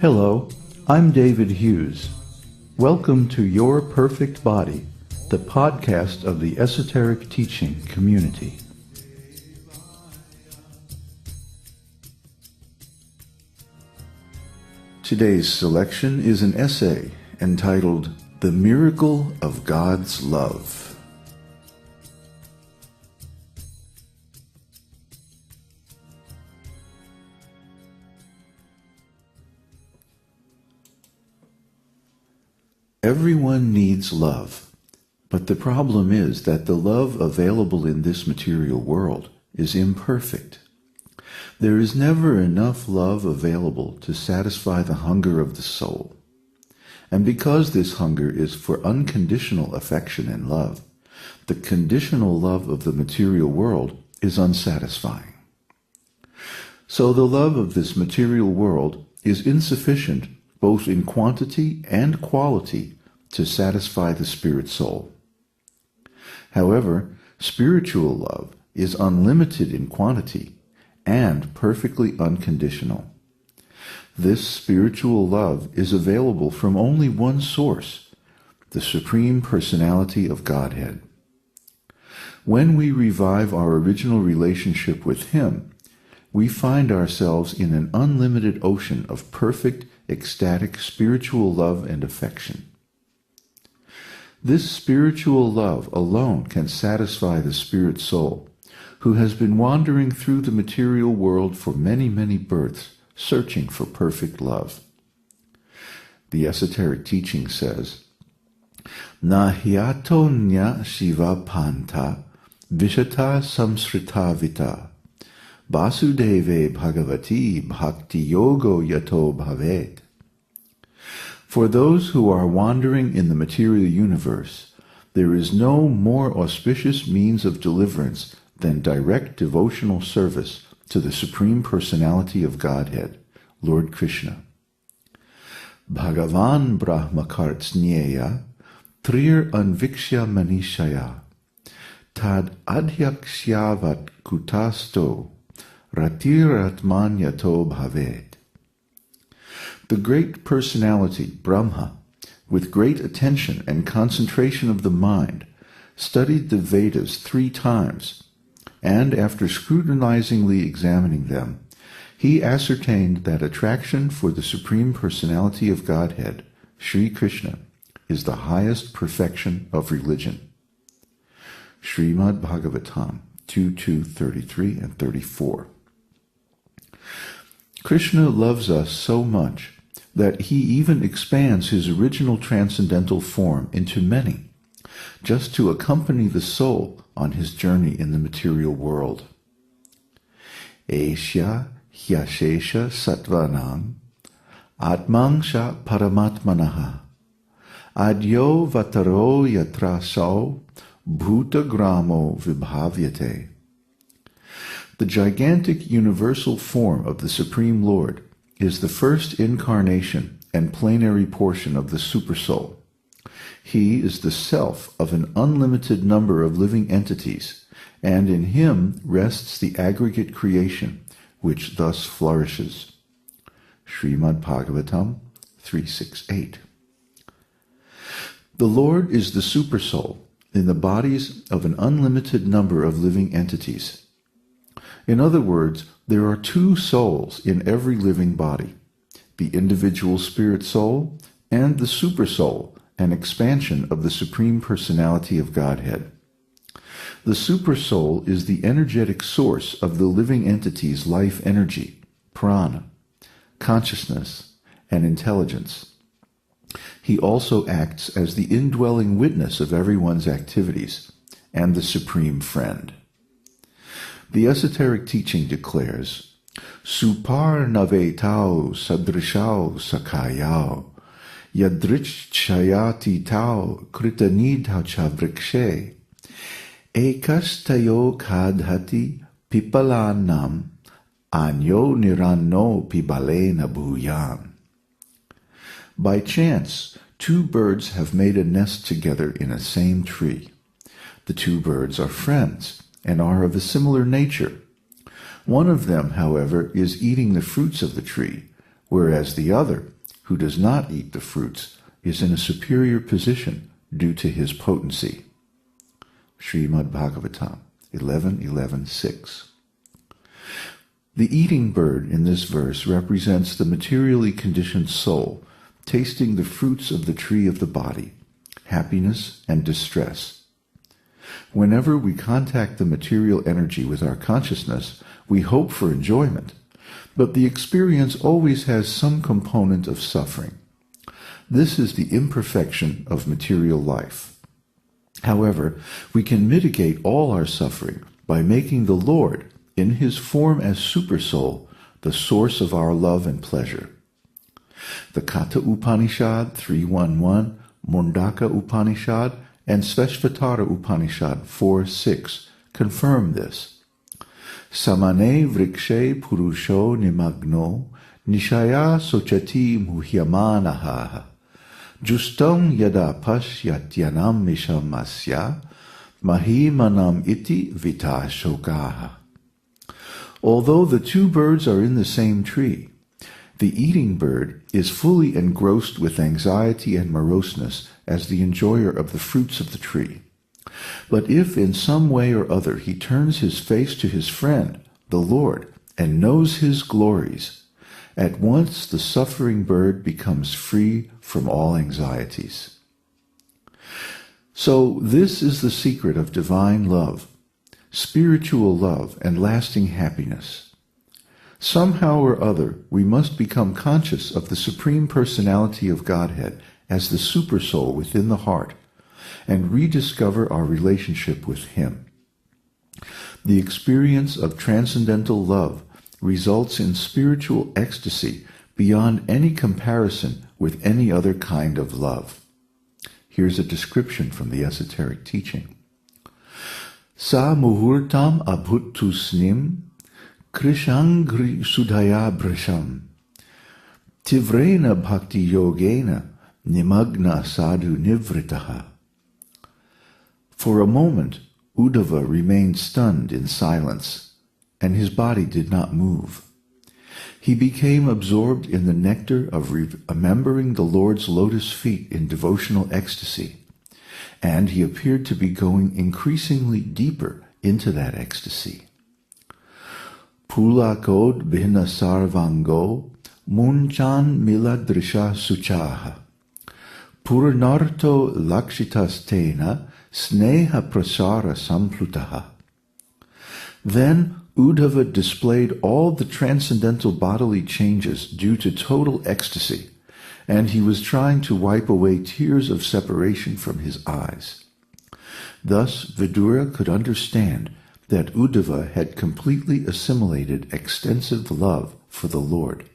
Hello, I'm David Hughes. Welcome to Your Perfect Body, the podcast of the Esoteric Teaching Community. Today's selection is an essay entitled The Miracle of God's Love. Everyone needs love, but the problem is that the love available in this material world is imperfect. There is never enough love available to satisfy the hunger of the soul. And because this hunger is for unconditional affection and love, the conditional love of the material world is unsatisfying. So the love of this material world is insufficient both in quantity and quality to satisfy the spirit soul. However, spiritual love is unlimited in quantity and perfectly unconditional. This spiritual love is available from only one source, the Supreme Personality of Godhead. When we revive our original relationship with Him, we find ourselves in an unlimited ocean of perfect, ecstatic spiritual love and affection. This spiritual love alone can satisfy the spirit soul, who has been wandering through the material world for many, many births, searching for perfect love. The esoteric teaching says, Na hyato nya shiva panta vishata samsrita vita Vasudeve Bhagavati Bhakti Yogo Yato Bhavet. For those who are wandering in the material universe, there is no more auspicious means of deliverance than direct devotional service to the Supreme Personality of Godhead, Lord Krishna. Bhagavan Brahmakartsnyeya Trir Anvikshya Manishaya Tad Adhyaksyavat Kutasto Ratiratman Yato Bhavet. The great personality, Brahma, with great attention and concentration of the mind, studied the Vedas 3 times, and after scrutinizingly examining them, he ascertained that attraction for the Supreme Personality of Godhead, Sri Krishna, is the highest perfection of religion. Srimad Bhagavatam 2:33 and 34. Krishna loves us so much that he even expands his original transcendental form into many, just to accompany the soul on his journey in the material world. Esya hyashesha sattvanam atmangsha paramatmanaha adyo vataro yatrasau bhutagramo vibhavyate. The gigantic universal form of the Supreme Lord is the first incarnation and plenary portion of the Supersoul. He is the self of an unlimited number of living entities, and in him rests the aggregate creation, which thus flourishes. Srimad Bhagavatam 3:6-8. The Lord is the Supersoul in the bodies of an unlimited number of living entities. In other words, there are 2 souls in every living body, the individual spirit soul and the supersoul, an expansion of the Supreme Personality of Godhead. The supersoul is the energetic source of the living entity's life energy, prana, consciousness, and intelligence. He also acts as the indwelling witness of everyone's activities and the supreme friend. The esoteric teaching declares, Suparnavetao sadrishao sakayao yadrichayati tau kritanidha chavrikshe ekastayo kadhati pipalanam anyo niranno pibalena bhuyan. By chance, 2 birds have made a nest together in a same tree. The 2 birds are friends and are of a similar nature. One of them, however, is eating the fruits of the tree, whereas the other, who does not eat the fruits, is in a superior position due to his potency. Srimad Bhagavatam 11.11.6. The eating bird in this verse represents the materially conditioned soul, tasting the fruits of the tree of the body, happiness and distress. Whenever we contact the material energy with our consciousness, we hope for enjoyment, but the experience always has some component of suffering. This is the imperfection of material life. However, we can mitigate all our suffering by making the Lord, in his form as Supersoul, the source of our love and pleasure. The Katha Upanishad 3.1.1, Mundaka Upanishad, and Sveshvatara Upanishad 4.6 confirm this. Samane vrikshe purusho nimagno nishaya sochati muhyamanaha justam yada pashyatyanam mishamasya mahimanam iti vitashokaha. Although the two birds are in the same tree, the eating bird is fully engrossed with anxiety and moroseness as the enjoyer of the fruits of the tree. But if in some way or other he turns his face to his friend, the Lord, and knows his glories, at once the suffering bird becomes free from all anxieties. So this is the secret of divine love, spiritual love, and lasting happiness. Somehow or other, we must become conscious of the Supreme Personality of Godhead as the Supersoul within the heart, and rediscover our relationship with him. The experience of transcendental love results in spiritual ecstasy beyond any comparison with any other kind of love. Here's a description from the esoteric teaching. Sa muhurtam abhuttusnim krishangri sudhaya brasham tivrena bhakti yogena nimagna sadhu nivritaha. For a moment, Uddhava remained stunned in silence, and his body did not move. He became absorbed in the nectar of remembering the Lord's lotus feet in devotional ecstasy, and he appeared to be going increasingly deeper into that ecstasy. Pulakod bhina sarvango munchan miladrisha suchaha purnarto lakshitastena sneha prasara samplutaha. Then Uddhava displayed all the transcendental bodily changes due to total ecstasy, and he was trying to wipe away tears of separation from his eyes. Thus Vidura could understand that Uddhava had completely assimilated extensive love for the Lord.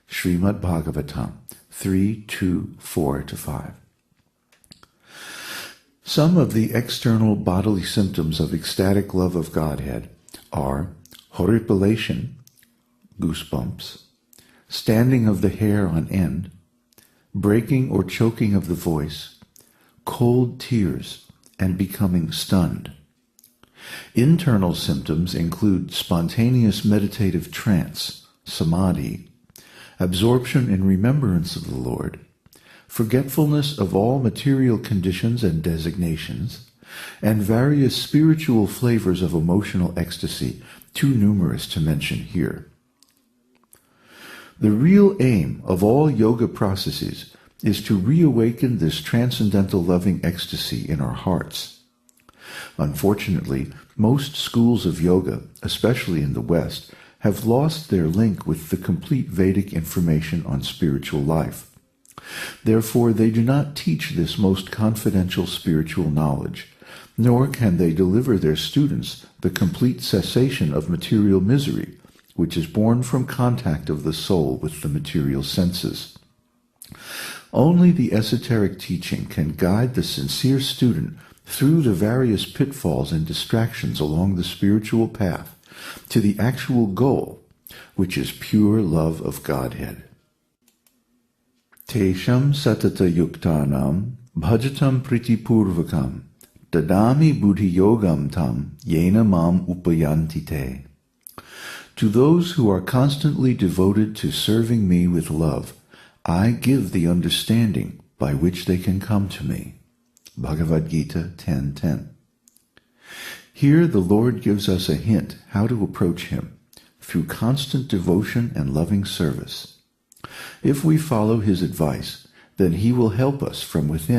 Srimad Bhagavatam 3:2-4-5. Some of the external bodily symptoms of ecstatic love of Godhead are horripilation, goosebumps, standing of the hair on end, breaking or choking of the voice, cold tears, and becoming stunned. Internal symptoms include spontaneous meditative trance, samadhi, absorption in remembrance of the Lord, forgetfulness of all material conditions and designations, and various spiritual flavors of emotional ecstasy, too numerous to mention here. The real aim of all yoga processes is to reawaken this transcendental loving ecstasy in our hearts. Unfortunately, most schools of yoga, especially in the West, have lost their link with the complete Vedic information on spiritual life. Therefore, they do not teach this most confidential spiritual knowledge, nor can they deliver their students the complete cessation of material misery, which is born from contact of the soul with the material senses. Only the esoteric teaching can guide the sincere student through the various pitfalls and distractions along the spiritual path to the actual goal, which is pure love of Godhead. Tesham satata yuktanam bhajatam pritipurvakam dadami buddhi yogam tam yena mam upayanti te. To those who are constantly devoted to serving me with love, I give the understanding by which they can come to me. Bhagavad Gita 10:10. Here the Lord gives us a hint how to approach him, through constant devotion and loving service. If we follow his advice, then he will help us from within.